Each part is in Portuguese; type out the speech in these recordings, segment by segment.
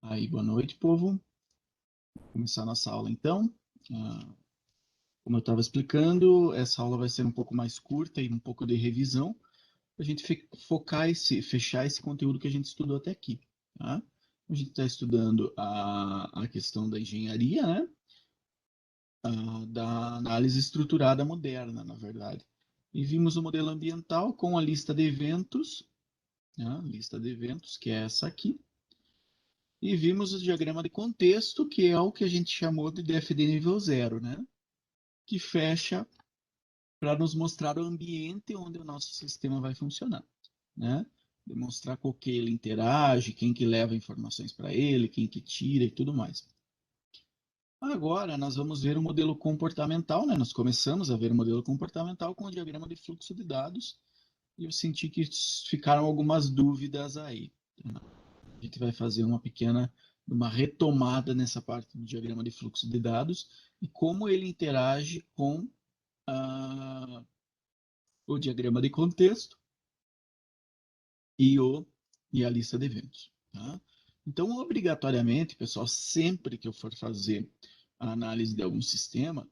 Aí, boa noite, povo. Vou começar nossa aula então. Como eu estava explicando, essa aula vai ser um pouco mais curta e um pouco de revisão, para a gente fechar esse conteúdo que a gente estudou até aqui. Tá? A gente está estudando a questão da engenharia, né? Da análise estruturada moderna, na verdade. E vimos o modelo ambiental com a lista de eventos, né? Lista de eventos, que é essa aqui. E vimos o diagrama de contexto, que é o que a gente chamou de DFD nível zero, né? Que fecha para nos mostrar o ambiente onde o nosso sistema vai funcionar, né? Demonstrar com que ele interage, quem que leva informações para ele, quem que tira e tudo mais. Agora nós vamos ver o modelo comportamental, né? Nós começamos a ver o modelo comportamental com o diagrama de fluxo de dados e eu senti que ficaram algumas dúvidas aí. Tá? A gente vai fazer uma retomada nessa parte do diagrama de fluxo de dados e como ele interage com o diagrama de contexto e, e a lista de eventos. Tá? Então, obrigatoriamente, pessoal, sempre que eu for fazer a análise de algum sistema,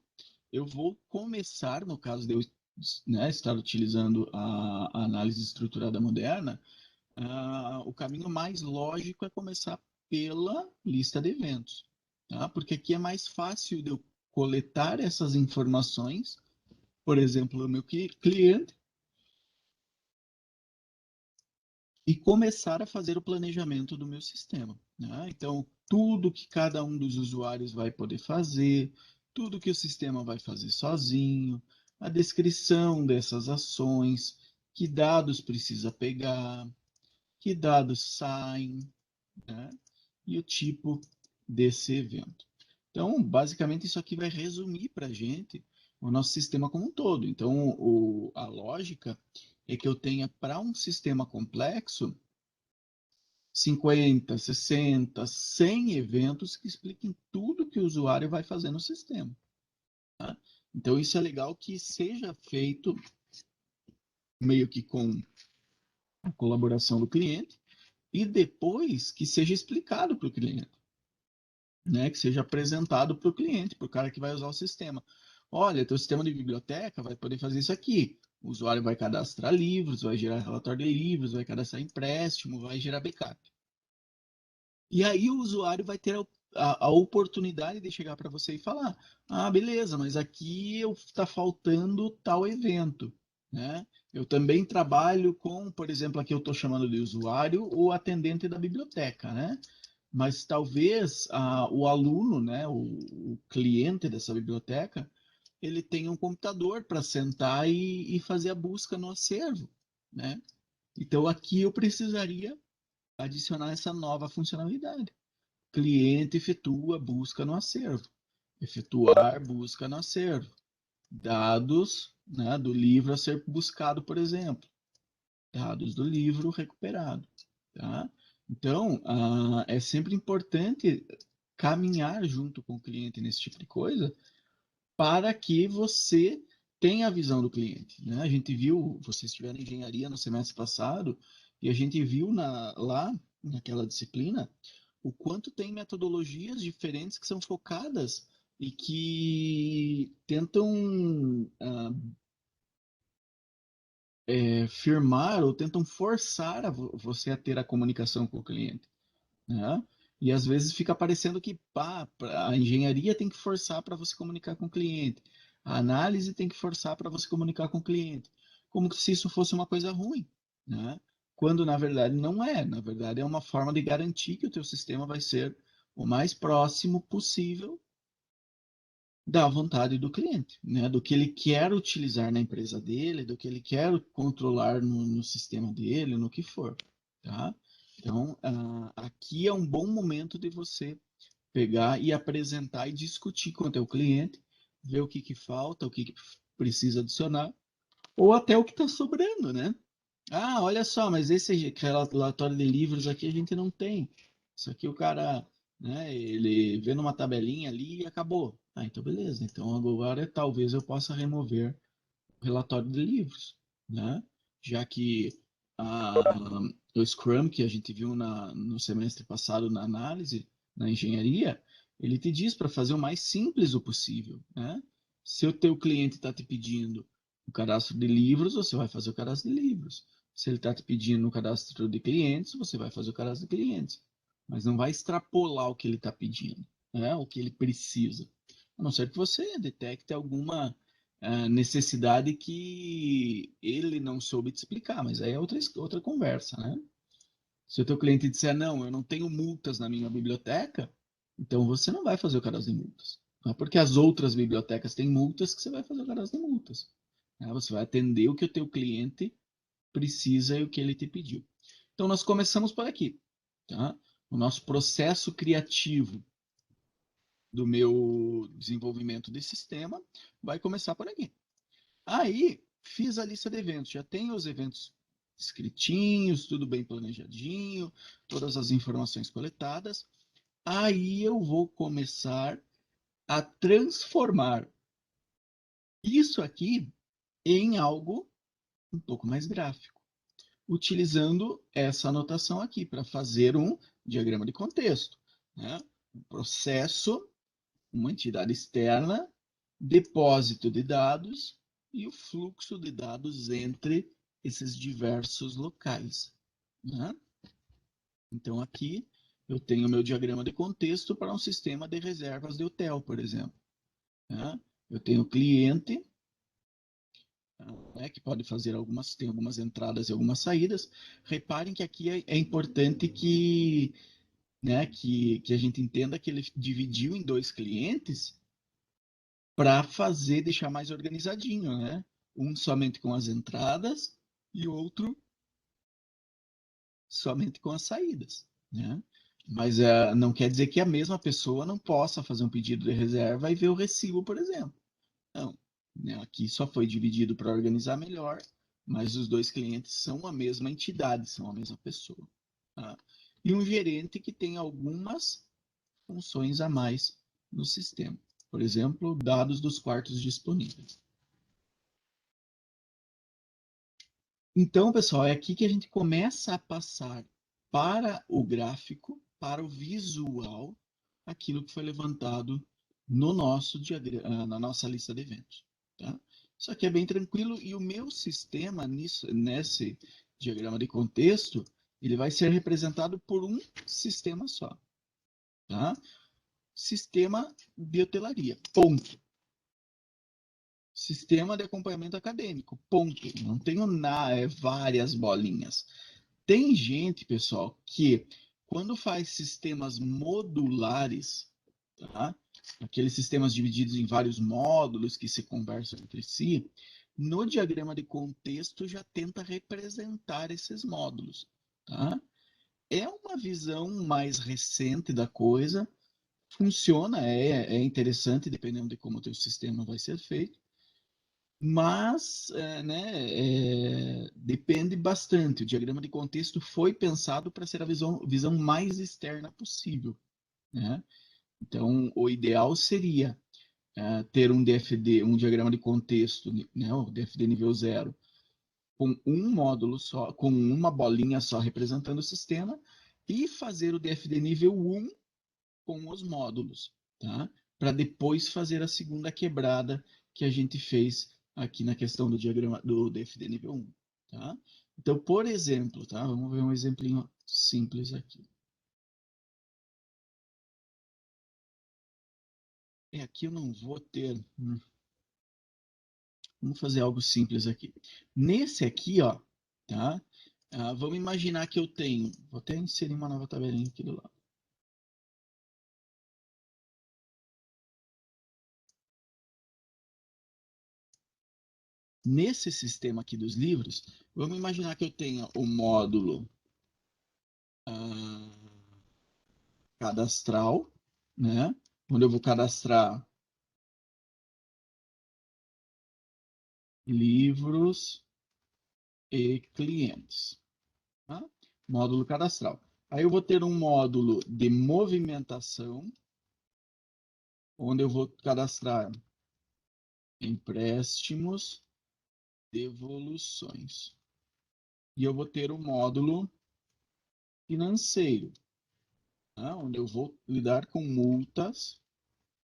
eu vou começar, no caso de eu estar utilizando a análise estruturada moderna, o caminho mais lógico é começar pela lista de eventos, tá? Porque aqui é mais fácil de eu coletar essas informações, por exemplo, o meu cliente, e começar a fazer o planejamento do meu sistema, né? Então, tudo que cada um dos usuários vai poder fazer, tudo que o sistema vai fazer sozinho, a descrição dessas ações, que dados precisa pegar, que dados saem, né? E o tipo desse evento. Então, basicamente, isso aqui vai resumir para a gente o nosso sistema como um todo. Então, a lógica é que eu tenha para um sistema complexo 50, 60, 100 eventos que expliquem tudo que o usuário vai fazer no sistema. Tá? Então, isso é legal que seja feito meio que com a colaboração do cliente e depois que seja explicado para o cliente, né? Que seja apresentado para o cliente, para o cara que vai usar o sistema. Olha, teu sistema de biblioteca vai poder fazer isso aqui. O usuário vai cadastrar livros, vai gerar relatório de livros, vai cadastrar empréstimo, vai gerar backup. E aí o usuário vai ter a oportunidade de chegar para você e falar: ah, beleza, mas aqui está faltando tal evento, né? Eu também trabalho com, por exemplo, aqui eu estou chamando de usuário o atendente da biblioteca, né? Mas talvez o aluno, né, o cliente dessa biblioteca, ele tenha um computador para sentar e fazer a busca no acervo, né? Então aqui eu precisaria adicionar essa nova funcionalidade. Cliente efetua busca no acervo. Efetuar busca no acervo. Dados, né, do livro a ser buscado, por exemplo. Dados do livro recuperado. Tá? Então, é sempre importante caminhar junto com o cliente nesse tipo de coisa para que você tenha a visão do cliente. Né? A gente viu, vocês tiveram engenharia no semestre passado, e a gente viu lá naquela disciplina o quanto tem metodologias diferentes que são focadas e que tentam firmar ou tentam forçar você a ter a comunicação com o cliente, né? E às vezes fica parecendo que a engenharia tem que forçar para você comunicar com o cliente, a análise tem que forçar para você comunicar com o cliente, como se isso fosse uma coisa ruim, né? Quando na verdade não é, na verdade é uma forma de garantir que o teu sistema vai ser o mais próximo possível da vontade do cliente, né? Do que ele quer utilizar na empresa dele, do que ele quer controlar no sistema dele, no que for, tá? Então, aqui é um bom momento de você pegar e apresentar e discutir com o teu cliente, ver o que que falta, o que que precisa adicionar, ou até o que está sobrando, né? Ah, olha só, mas esse relatório de livros aqui a gente não tem. Isso aqui o cara, né, ele vê numa tabelinha ali e acabou. Ah, então beleza. Então agora talvez eu possa remover o relatório de livros, né? Já que o Scrum, que a gente viu no semestre passado na análise, na engenharia, ele te diz para fazer o mais simples o possível, né? Se o teu cliente está te pedindo o cadastro de livros, você vai fazer o cadastro de livros. Se ele está te pedindo o cadastro de clientes, você vai fazer o cadastro de clientes. Mas não vai extrapolar o que ele está pedindo, né? O que ele precisa. A não ser que você detecte alguma necessidade que ele não soube te explicar, mas aí é outra conversa, né? Se o teu cliente disser, não, eu não tenho multas na minha biblioteca, então você não vai fazer o cadastro de multas. Não é porque as outras bibliotecas têm multas que você vai fazer o cadastro de multas. Né? Você vai atender o que o teu cliente precisa e o que ele te pediu. Então, nós começamos por aqui. Tá? O nosso processo criativo do meu desenvolvimento de sistema vai começar por aqui. Aí, fiz a lista de eventos. Já tenho os eventos escritinhos, tudo bem planejadinho, todas as informações coletadas. Aí eu vou começar a transformar isso aqui em algo um pouco mais gráfico, utilizando essa anotação aqui para fazer um diagrama de contexto, né? Um processo, uma entidade externa, depósito de dados e o fluxo de dados entre esses diversos locais, né? Então, aqui eu tenho o meu diagrama de contexto para um sistema de reservas de hotel, por exemplo. Né? Eu tenho o cliente, né, que pode fazer tem algumas entradas e algumas saídas. Reparem que aqui é importante que a gente entenda que ele dividiu em dois clientes para deixar mais organizadinho, né? Um somente com as entradas e outro somente com as saídas, né? Mas não quer dizer que a mesma pessoa não possa fazer um pedido de reserva e ver o recibo, por exemplo. Não, né? Aqui só foi dividido para organizar melhor, mas os dois clientes são a mesma entidade, são a mesma pessoa. Tá? E um gerente que tem algumas funções a mais no sistema. Por exemplo, dados dos quartos disponíveis. Então, pessoal, é aqui que a gente começa a passar para o gráfico, para o visual, aquilo que foi levantado no nosso na nossa lista de eventos. Tá? Isso aqui é bem tranquilo e o meu sistema nesse diagrama de contexto, ele vai ser representado por um sistema só. Tá? Sistema de hotelaria, ponto. Sistema de acompanhamento acadêmico, ponto. Não tenho várias bolinhas. Tem gente, pessoal, que quando faz sistemas modulares, tá? Aqueles sistemas divididos em vários módulos que se conversam entre si, no diagrama de contexto já tenta representar esses módulos. Tá? É uma visão mais recente da coisa, funciona, é interessante, dependendo de como o teu sistema vai ser feito, mas depende bastante. O diagrama de contexto foi pensado para ser a visão mais externa possível. Né? Então, o ideal seria ter um DFD, um diagrama de contexto, né, o DFD nível 0, com um módulo só, com uma bolinha só representando o sistema, e fazer o DFD nível 1 com os módulos, tá? Para depois fazer a segunda quebrada que a gente fez aqui na questão do diagrama do DFD nível 1, tá? Então, por exemplo, tá? Vamos ver um exemplinho simples aqui. E aqui eu não vou ter. Vamos fazer algo simples aqui. Nesse aqui, ó, tá? Vamos imaginar que eu tenho. Vou até inserir uma nova tabelinha aqui do lado. Nesse sistema aqui dos livros, vamos imaginar que eu tenha o módulo cadastral, né? Onde eu vou cadastrar livros e clientes. Tá? Módulo cadastral. Aí eu vou ter um módulo de movimentação, onde eu vou cadastrar empréstimos, devoluções. E eu vou ter o módulo financeiro, tá? Onde eu vou lidar com multas,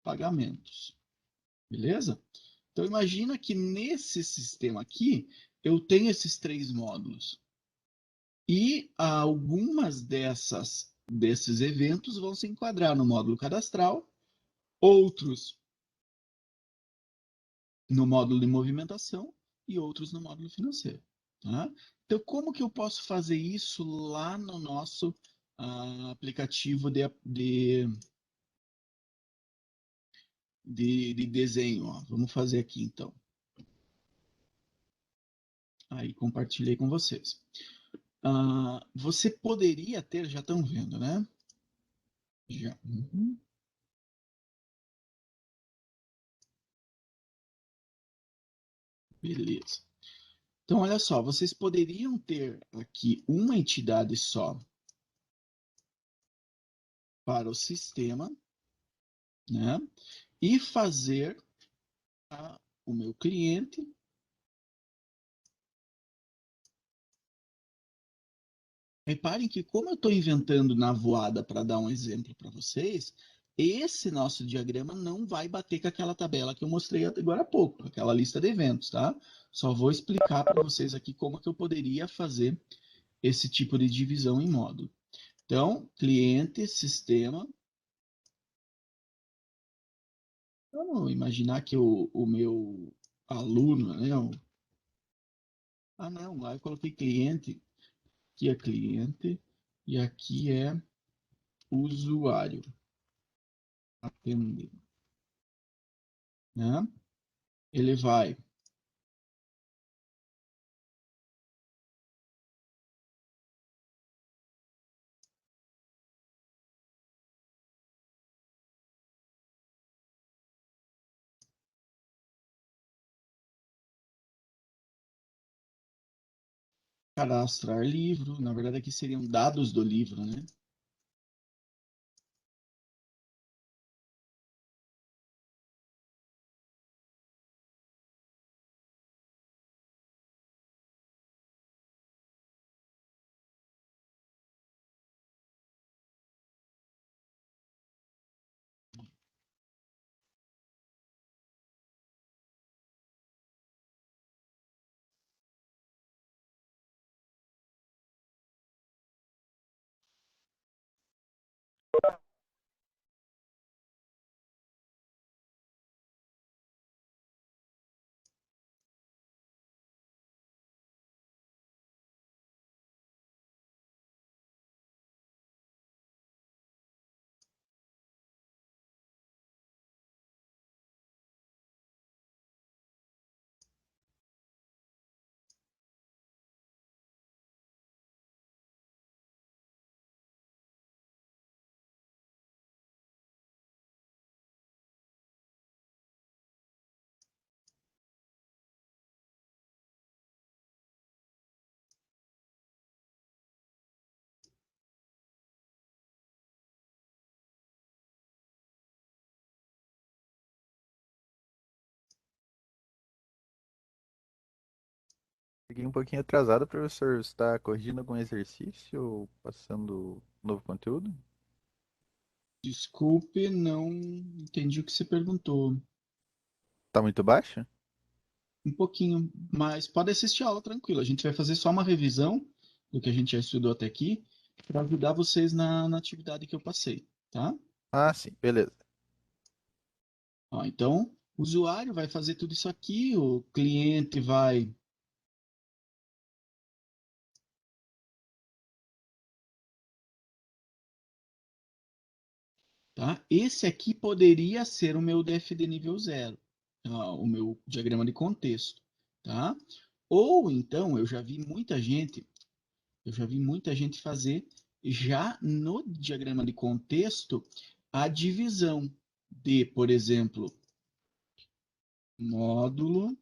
pagamentos. Beleza? Então, imagina que nesse sistema aqui, eu tenho esses três módulos. E algumas desses eventos vão se enquadrar no módulo cadastral, outros no módulo de movimentação e outros no módulo financeiro. Tá? Então, como que eu posso fazer isso lá no nosso aplicativo de desenho? Ó? Vamos fazer aqui, então. Aí, compartilhei com vocês. Você poderia ter, já estão vendo, né? Já. Uhum. Beleza. Então, olha só, vocês poderiam ter aqui uma entidade só para o sistema, né? E fazer o meu cliente. Reparem que, como eu estou inventando na voada para dar um exemplo para vocês, esse nosso diagrama não vai bater com aquela tabela que eu mostrei agora há pouco, aquela lista de eventos, tá? Só vou explicar para vocês aqui como que eu poderia fazer esse tipo de divisão em módulo. Então, cliente, sistema. Vamos imaginar que o meu aluno, né? Não, lá eu coloquei cliente. Aqui é cliente e aqui é usuário. Atender, né? Ele vai cadastrar livro. Na verdade, aqui seriam dados do livro, né? Cheguei um pouquinho atrasado, professor. Você está corrigindo algum exercício ou passando novo conteúdo? Desculpe, não entendi o que você perguntou. Tá muito baixo? Um pouquinho, mas pode assistir a aula tranquilo. A gente vai fazer só uma revisão do que a gente já estudou até aqui para ajudar vocês na atividade que eu passei, tá? Ah, sim, beleza. Ó, então, o usuário vai fazer tudo isso aqui, o cliente vai, tá? Esse aqui poderia ser o meu DFD nível zero, tá? O meu diagrama de contexto, tá? Ou então, eu já vi muita gente fazer já no diagrama de contexto a divisão de, por exemplo, módulo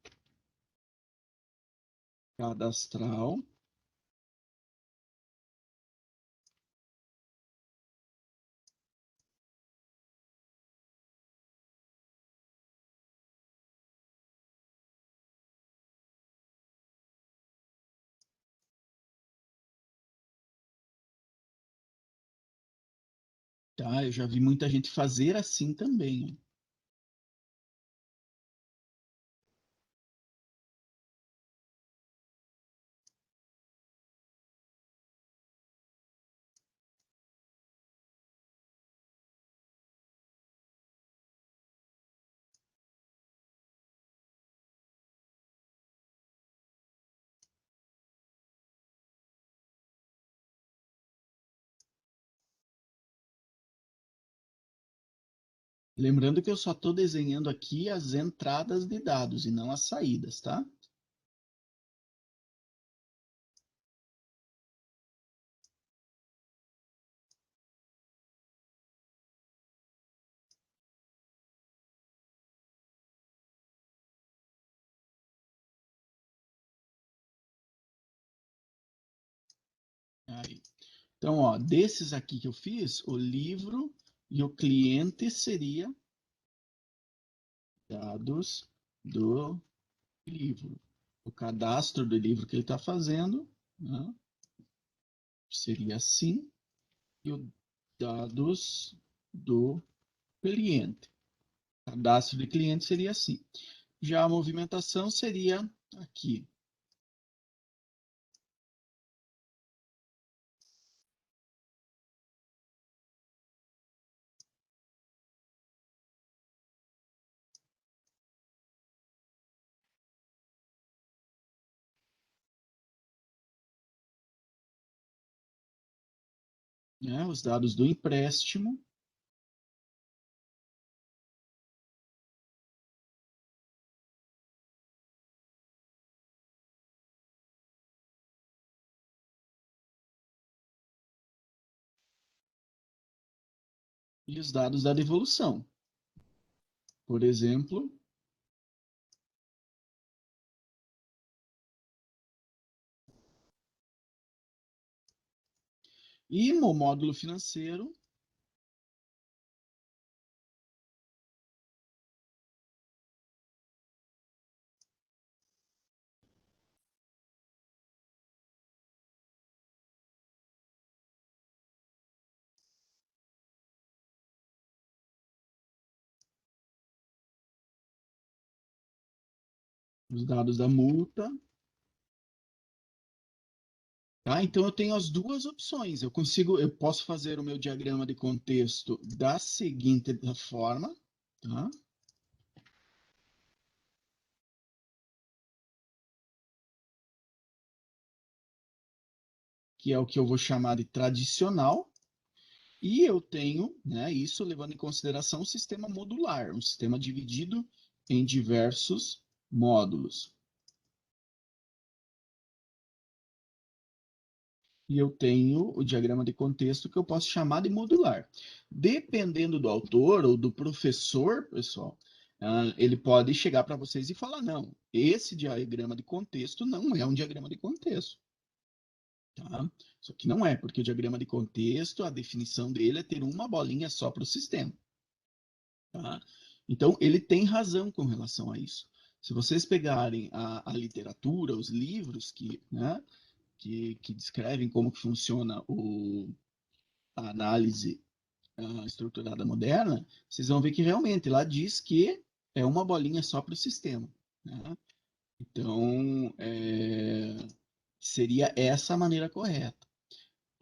cadastral Tá? Eu já vi muita gente fazer assim também. Lembrando que eu só estou desenhando aqui as entradas de dados e não as saídas, tá? Aí. Então, ó, desses aqui que eu fiz, o livro e o cliente seria dados do livro. O cadastro do livro que ele está fazendo, né, seria assim, e os dados do cliente. Cadastro de cliente seria assim. Já a movimentação seria aqui. Né, os dados do empréstimo. E os dados da devolução. Por exemplo, e no módulo financeiro, os dados da multa. Tá? Então eu tenho as duas opções. Eu posso fazer o meu diagrama de contexto da seguinte forma, tá? Que é o que eu vou chamar de tradicional, e eu tenho, né, isso levando em consideração o sistema modular, um sistema dividido em diversos módulos. E eu tenho o diagrama de contexto que eu posso chamar de modular. Dependendo do autor ou do professor, pessoal, ele pode chegar para vocês e falar: não, esse diagrama de contexto não é um diagrama de contexto. Tá? Isso aqui não é, porque o diagrama de contexto, a definição dele é ter uma bolinha só para o sistema. Tá? Então, ele tem razão com relação a isso. Se vocês pegarem a literatura, os livros né, que descrevem como que funciona a análise estruturada moderna, vocês vão ver que realmente lá diz que é uma bolinha só para o sistema. Né? Então, seria essa a maneira correta.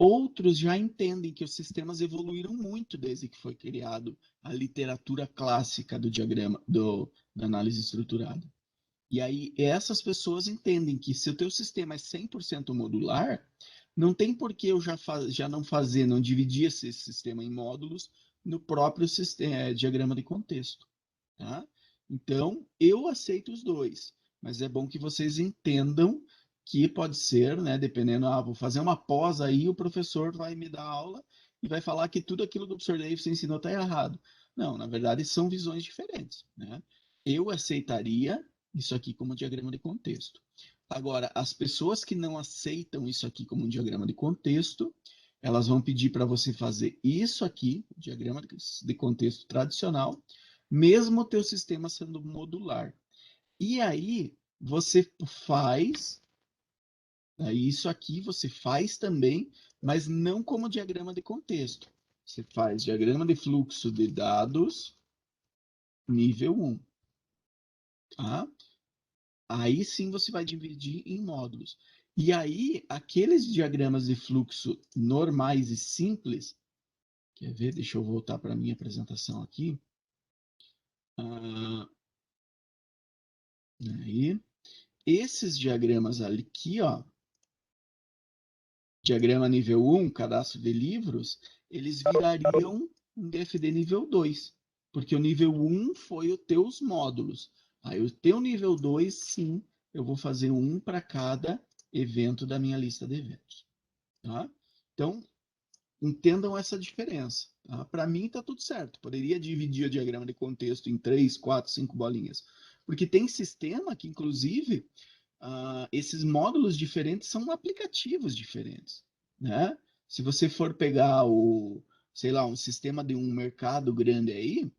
Outros já entendem que os sistemas evoluíram muito desde que foi criado a literatura clássica do diagrama, da análise estruturada. E aí essas pessoas entendem que se o teu sistema é 100% modular, não tem por que eu já não fazer, não dividir esse sistema em módulos no próprio diagrama de contexto. Tá? Então, eu aceito os dois, mas é bom que vocês entendam que pode ser, né, dependendo, vou fazer uma pós aí, o professor vai me dar aula e vai falar que tudo aquilo que o professor Davis ensinou está errado. Não, na verdade, são visões diferentes. Né? Eu aceitaria isso aqui como diagrama de contexto. Agora, as pessoas que não aceitam isso aqui como um diagrama de contexto, elas vão pedir para você fazer isso aqui, diagrama de contexto tradicional, mesmo o teu sistema sendo modular. E aí você faz, isso aqui você faz também, mas não como diagrama de contexto. Você faz diagrama de fluxo de dados nível 1. Tá? Aí sim você vai dividir em módulos. E aí, aqueles diagramas de fluxo normais e simples, quer ver? Deixa eu voltar para a minha apresentação aqui. Aí, esses diagramas aqui, ó, diagrama nível 1, cadastro de livros, eles virariam um DFD nível 2, porque o nível 1 foi os teus módulos. Aí o teu nível 2, sim, eu vou fazer um para cada evento da minha lista de eventos. Tá? Então, entendam essa diferença. Tá? Para mim, está tudo certo. Poderia dividir o diagrama de contexto em 3, 4, 5 bolinhas. Porque tem sistema que, inclusive, esses módulos diferentes são aplicativos diferentes, né? Se você for pegar sei lá, um sistema de um mercado grande aí,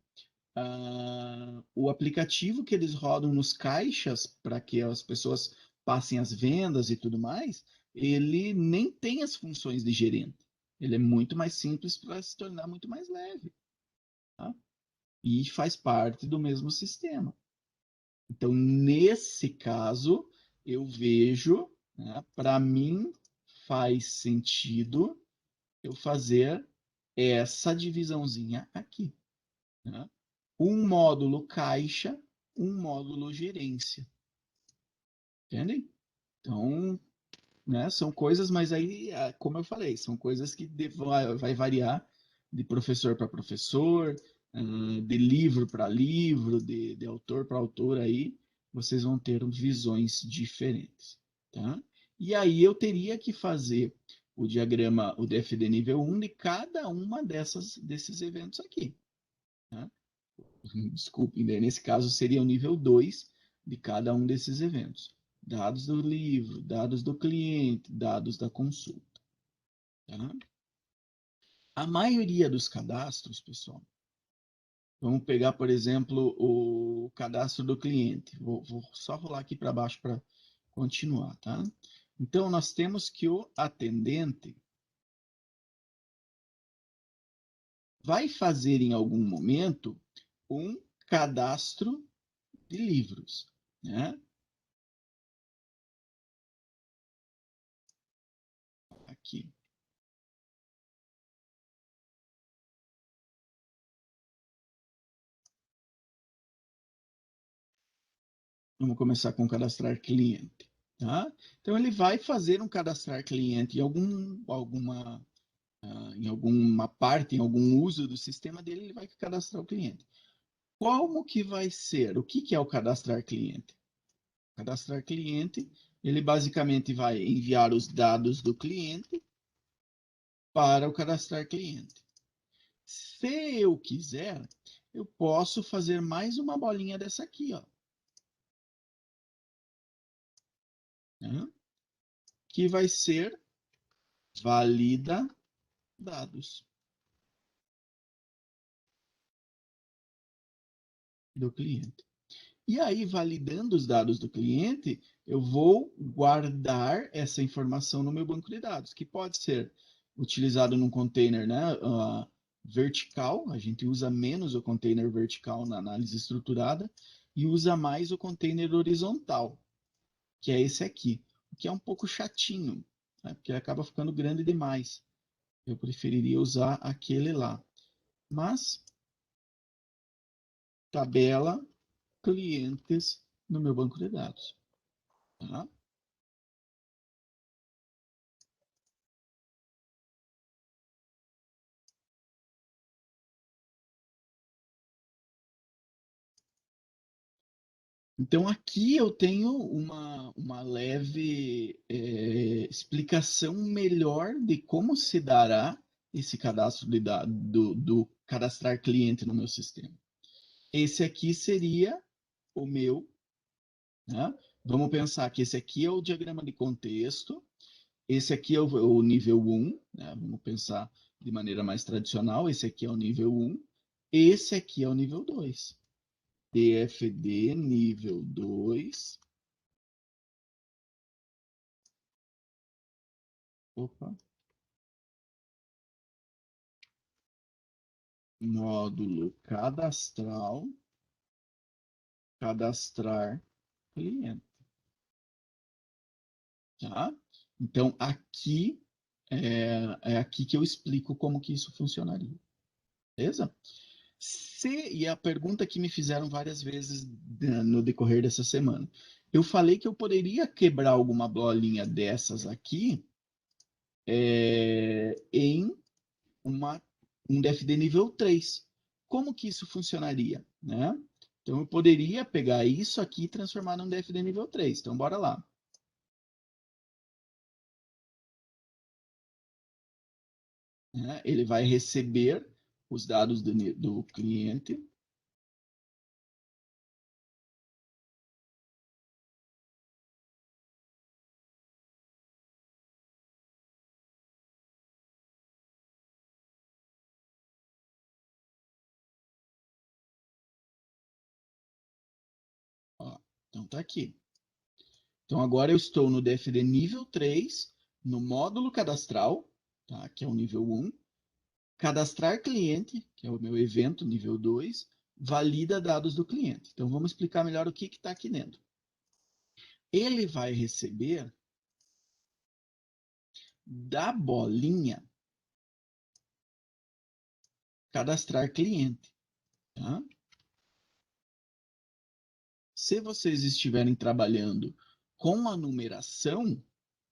o aplicativo que eles rodam nos caixas para que as pessoas passem as vendas e tudo mais, ele nem tem as funções de gerente. Ele é muito mais simples para se tornar muito mais leve, tá? E faz parte do mesmo sistema. Então, nesse caso, eu vejo, né, para mim, faz sentido eu fazer essa divisãozinha aqui. Né? Um módulo caixa, um módulo gerência. Entendem? Então, né, são coisas, mas aí, como eu falei, são coisas que vai variar de professor para professor, de livro para livro, de autor para autor aí, vocês vão ter visões diferentes, tá? E aí eu teria que fazer o diagrama, o DFD nível 1 de cada uma desses eventos aqui, tá? Desculpem, né? Nesse caso seria o nível 2 de cada um desses eventos. Dados do livro, dados do cliente, dados da consulta. Tá? A maioria dos cadastros, pessoal, vamos pegar, por exemplo, o cadastro do cliente. Vou só rolar aqui para baixo para continuar, tá? Então, nós temos que o atendente vai fazer em algum momento um cadastro de livros, né? Aqui. Vamos começar com cadastrar cliente. Tá? Então, ele vai fazer um cadastrar cliente em alguma parte, em algum uso do sistema dele, ele vai cadastrar o cliente. Como que vai ser? O que é o cadastrar cliente? Cadastrar cliente, ele basicamente vai enviar os dados do cliente para o cadastrar cliente. Se eu quiser, eu posso fazer mais uma bolinha dessa aqui, ó, né? Que vai ser valida dados do cliente. E aí, validando os dados do cliente, eu vou guardar essa informação no meu banco de dados, que pode ser utilizado num container, né, vertical. A gente usa menos o container vertical na análise estruturada e usa mais o container horizontal, que é esse aqui, que é um pouco chatinho, né, porque acaba ficando grande demais. Eu preferiria usar aquele lá. Mas, tabela clientes no meu banco de dados. Tá? Então, aqui eu tenho uma leve explicação melhor de como se dará esse cadastro do cadastrar cliente no meu sistema. Esse aqui seria o meu, né? Vamos pensar que esse aqui é o diagrama de contexto, esse aqui é o nível 1, né? Vamos pensar de maneira mais tradicional, esse aqui é o nível 1, esse aqui é o nível 2. DFD nível 2. Opa. módulo cadastral, cadastrar cliente. Tá? Então, aqui é aqui que eu explico como que isso funcionaria. Beleza? E a pergunta que me fizeram várias vezes no decorrer dessa semana. Eu falei que eu poderia quebrar alguma bolinha dessas aqui em um DFD nível 3. Como que isso funcionaria? Né? Então, eu poderia pegar isso aqui e transformar num DFD nível 3. Então, bora lá. Né? Ele vai receber os dados do cliente. Ó, então, tá aqui. Então, agora eu estou no DFD nível 3, no módulo cadastral, tá? Que é o nível 1. Cadastrar cliente, que é o meu evento nível 2, valida dados do cliente. Então, vamos explicar melhor o que está aqui dentro. Ele vai receber da bolinha cadastrar cliente. Tá? Se vocês estiverem trabalhando com a numeração,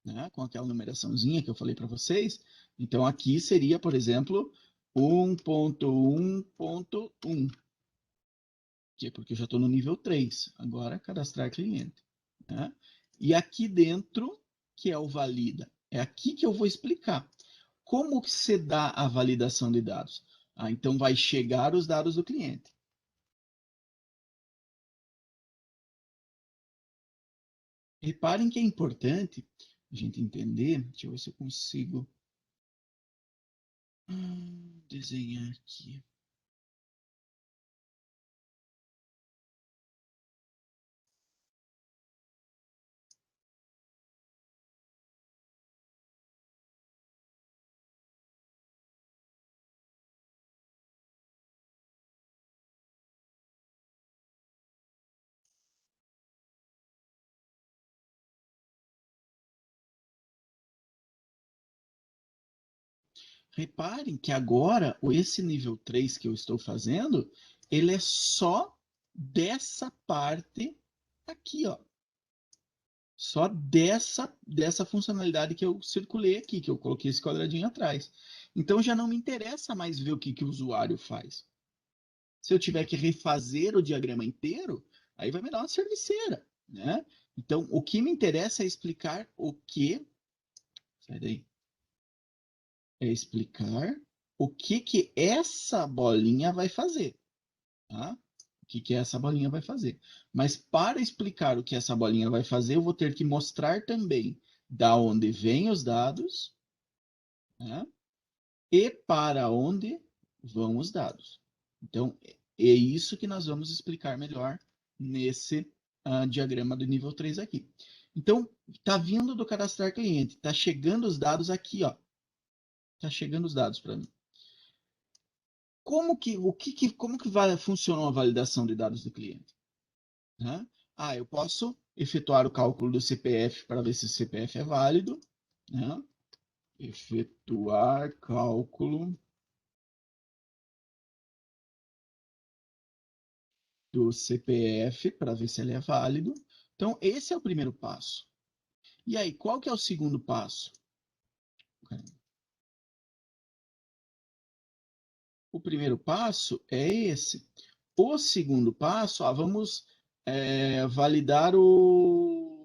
né, com aquela numeraçãozinha que eu falei para vocês, então aqui seria, por exemplo, 1.1.1, que é porque eu já estou no nível 3. Agora, cadastrar cliente. Né? E aqui dentro, que é o valida, é aqui que eu vou explicar. Como que se dá a validação de dados? Então, vai chegar os dados do cliente. Reparem que é importante a gente entender. Deixa eu ver se eu consigo desenhar aqui. Reparem que agora, esse nível 3 que eu estou fazendo, ele é só dessa parte aqui, ó. Só dessa funcionalidade que eu circulei aqui, que eu coloquei esse quadradinho atrás. Então já não me interessa mais ver o que o usuário faz. Se eu tiver que refazer o diagrama inteiro, aí vai me dar uma serviceira, né? Então, o que me interessa é explicar o que. Sai daí. É explicar o que essa bolinha vai fazer, tá? O que essa bolinha vai fazer. Mas para explicar o que essa bolinha vai fazer, eu vou ter que mostrar também da onde vêm os dados, né? E para onde vão os dados. Então, é isso que nós vamos explicar melhor nesse diagrama do nível 3 aqui. Então, está vindo do cadastrar cliente, está chegando os dados aqui, ó. Está chegando os dados para mim. Como que funciona a validação de dados do cliente? Né? Eu posso efetuar o cálculo do CPF para ver se o CPF é válido. Né? Efetuar cálculo do CPF para ver se ele é válido. Então, esse é o primeiro passo. E aí, qual que é o segundo passo? O primeiro passo é esse. O segundo passo, vamos validar o.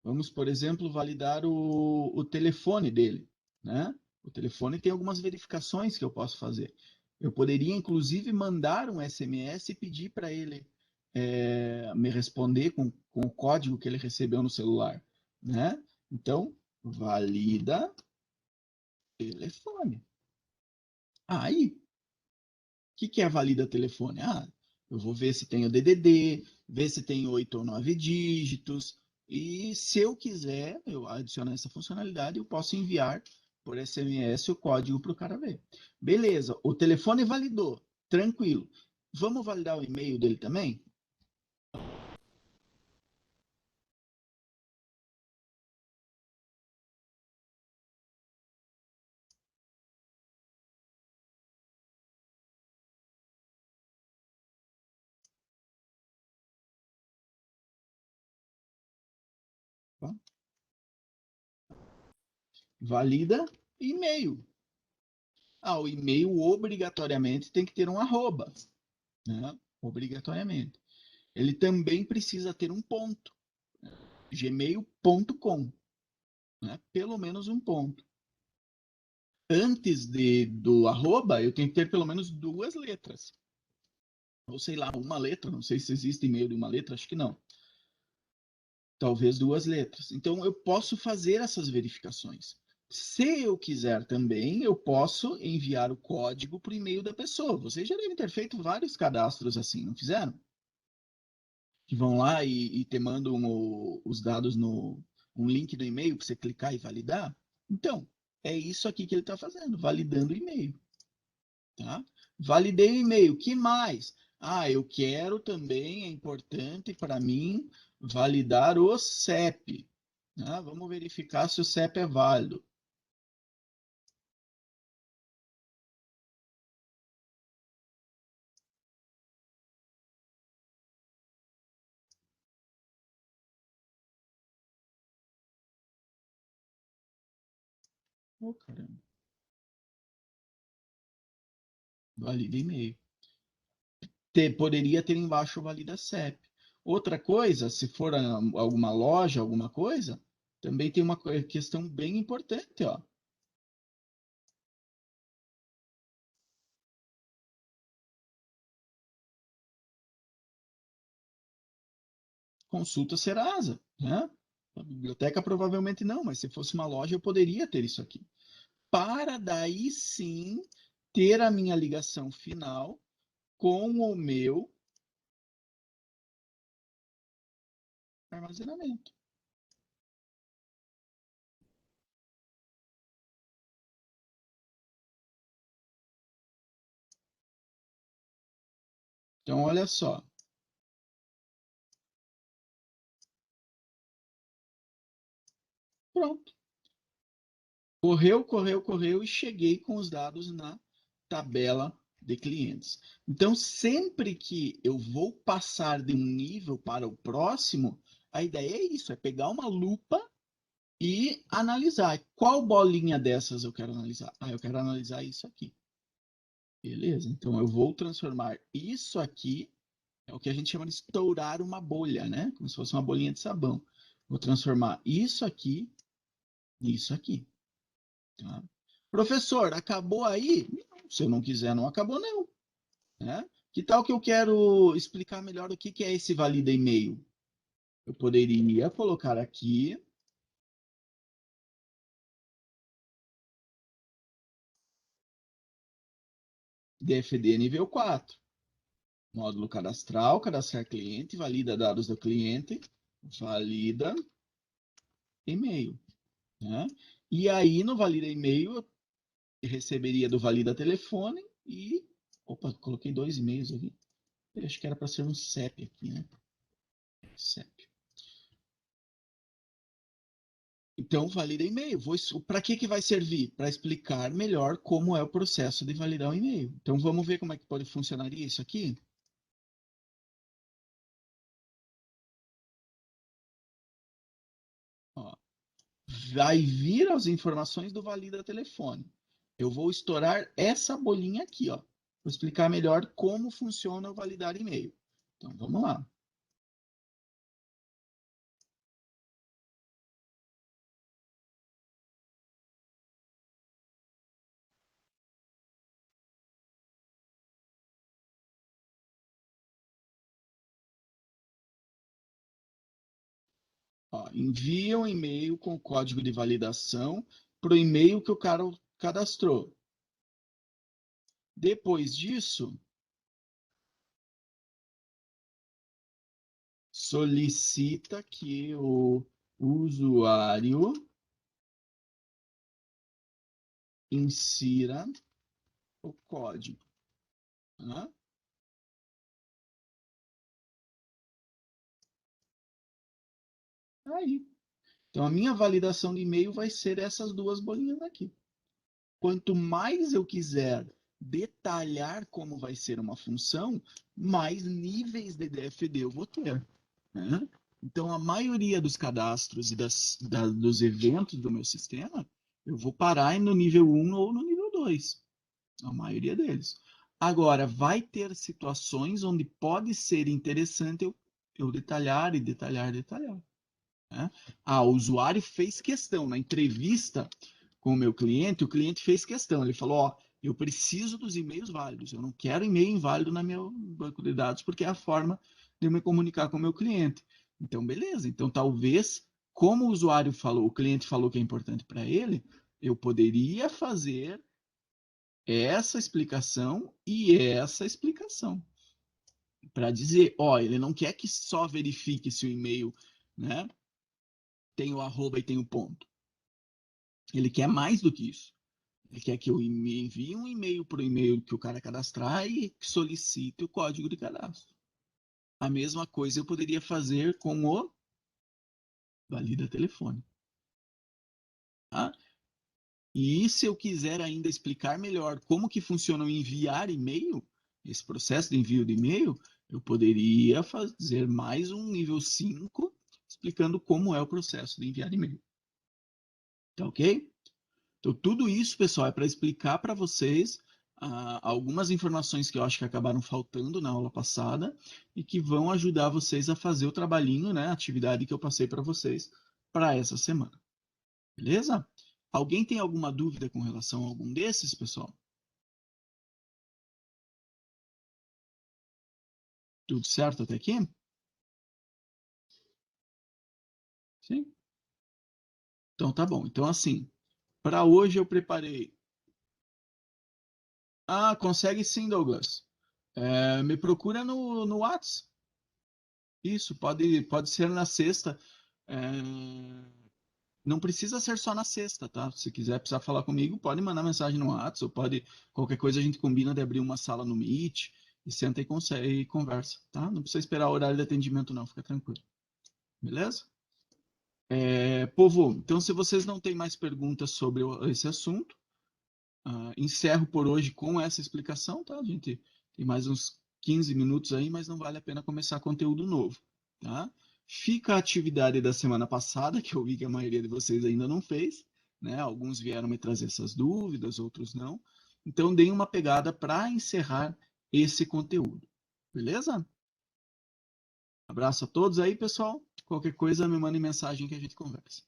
Vamos, por exemplo, validar o telefone dele. Né? O telefone tem algumas verificações que eu posso fazer. Eu poderia, inclusive, mandar um SMS e pedir para ele me responder com o código que ele recebeu no celular. Né? Então, valida telefone. Aí, o que é valida telefone? Eu vou ver se tem o DDD, ver se tem 8 ou 9 dígitos, E se eu quiser, eu adiciono essa funcionalidade, eu posso enviar por SMS o código para o cara ver. Beleza, o telefone validou, tranquilo. Vamos validar o e-mail dele também? Tá? Valida e-mail. Ah, o e-mail obrigatoriamente tem que ter um arroba, né? Obrigatoriamente. Ele também precisa ter um ponto, gmail.com, né? Pelo menos um ponto. Antes do arroba, eu tenho que ter pelo menos duas letras. Ou sei lá, uma letra, não sei se existe e-mail de uma letra, acho que não. Talvez duas letras. Então eu posso fazer essas verificações. Se eu quiser também, eu posso enviar o código para o e-mail da pessoa. Vocês já devem ter feito vários cadastros assim, não fizeram? Que vão lá e te mandam os dados no um link do e-mail para você clicar e validar. Então, é isso aqui que ele está fazendo, validando o e-mail. Tá? Validei o e-mail. Que mais? Ah, eu quero também, é importante para mim, validar o CEP. Né? Vamos verificar se o CEP é válido. Oh, caramba. Valida e-mail. Poderia ter embaixo valida CEP. Outra coisa, se for alguma loja, alguma coisa, também tem uma questão bem importante, ó. Consulta Serasa, né? A biblioteca provavelmente não, mas se fosse uma loja eu poderia ter isso aqui. Para daí sim ter a minha ligação final com o meu armazenamento. Então, olha só. Pronto. Correu, correu, correu e cheguei com os dados na tabela de clientes. Então, sempre que eu vou passar de um nível para o próximo, a ideia é isso, é pegar uma lupa e analisar. Qual bolinha dessas eu quero analisar? Ah, eu quero analisar isso aqui. Beleza, então eu vou transformar isso aqui, é o que a gente chama de estourar uma bolha, né? Como se fosse uma bolinha de sabão. Vou transformar isso aqui nisso aqui. Tá? Professor, acabou aí? Não, se eu não quiser, não acabou, não. Né? Que tal que eu quero explicar melhor o que é esse valida e-mail? Eu poderia colocar aqui DFD nível 4. Módulo cadastral, cadastrar cliente, valida dados do cliente, valida e-mail. Né? E aí, no valida e-mail, eu receberia do valida telefone e. Opa, coloquei dois e-mails aqui. Eu acho que era para ser um CEP aqui, né? CEP. Então, valida e-mail. Para que vai servir? Para explicar melhor como é o processo de validar o e-mail. Então, vamos ver como é que pode funcionar isso aqui? Ó, vai vir as informações do valida telefone. Eu vou estourar essa bolinha aqui, ó. Vou explicar melhor como funciona o validar e-mail. Então, vamos lá. Ó, envia um e-mail com o código de validação para o e-mail que o cara cadastrou. Depois disso, solicita que o usuário insira o código. Né? Aí. Então, a minha validação de e-mail vai ser essas duas bolinhas aqui. Quanto mais eu quiser detalhar como vai ser uma função, mais níveis de DFD eu vou ter. Né? Então, a maioria dos cadastros e dos eventos do meu sistema, eu vou parar no nível 1 ou no nível 2. A maioria deles. Agora, vai ter situações onde pode ser interessante eu detalhar e detalhar, detalhar. Né? O usuário fez questão na entrevista com o meu cliente, o cliente fez questão, ele falou, ó, eu preciso dos e-mails válidos, eu não quero e-mail inválido no meu banco de dados, porque é a forma de eu me comunicar com o meu cliente. Então, beleza, então talvez, como o usuário falou, o cliente falou que é importante para ele, eu poderia fazer essa explicação e essa explicação, para dizer, ó, ele não quer que só verifique se o e-mail, né, tem o arroba e tem o ponto. Ele quer mais do que isso. Ele quer que eu envie um e-mail para o e-mail que o cara cadastrar e solicite o código de cadastro. A mesma coisa eu poderia fazer com o valida telefone. Tá? E se eu quiser ainda explicar melhor como que funciona o enviar e-mail, esse processo de envio de e-mail, eu poderia fazer mais um nível 5, explicando como é o processo de enviar e-mail. Tá ok? Então, tudo isso, pessoal, é para explicar para vocês algumas informações que eu acho que acabaram faltando na aula passada e que vão ajudar vocês a fazer o trabalhinho, né, a atividade que eu passei para vocês para essa semana. Beleza? Alguém tem alguma dúvida com relação a algum desses, pessoal? Tudo certo até aqui? Sim? Então tá bom. Então, assim, para hoje eu preparei. Consegue sim, Douglas. Me procura no Whats. Isso, pode ser na sexta. É, Não precisa ser só na sexta, tá? Se quiser precisar falar comigo, pode mandar mensagem no WhatsApp, ou pode, qualquer coisa a gente combina de abrir uma sala no Meet e senta e conversa, tá? Não precisa esperar o horário de atendimento não, fica tranquilo. Beleza? Povo, então se vocês não têm mais perguntas sobre esse assunto, encerro por hoje com essa explicação, tá? A gente tem mais uns 15 minutos aí, mas não vale a pena começar conteúdo novo, tá? Fica a atividade da semana passada, que eu vi que a maioria de vocês ainda não fez, né? Alguns vieram me trazer essas dúvidas, outros não. Então, deem uma pegada para encerrar esse conteúdo, beleza? Abraço a todos aí, pessoal. Qualquer coisa, me mandem mensagem que a gente conversa.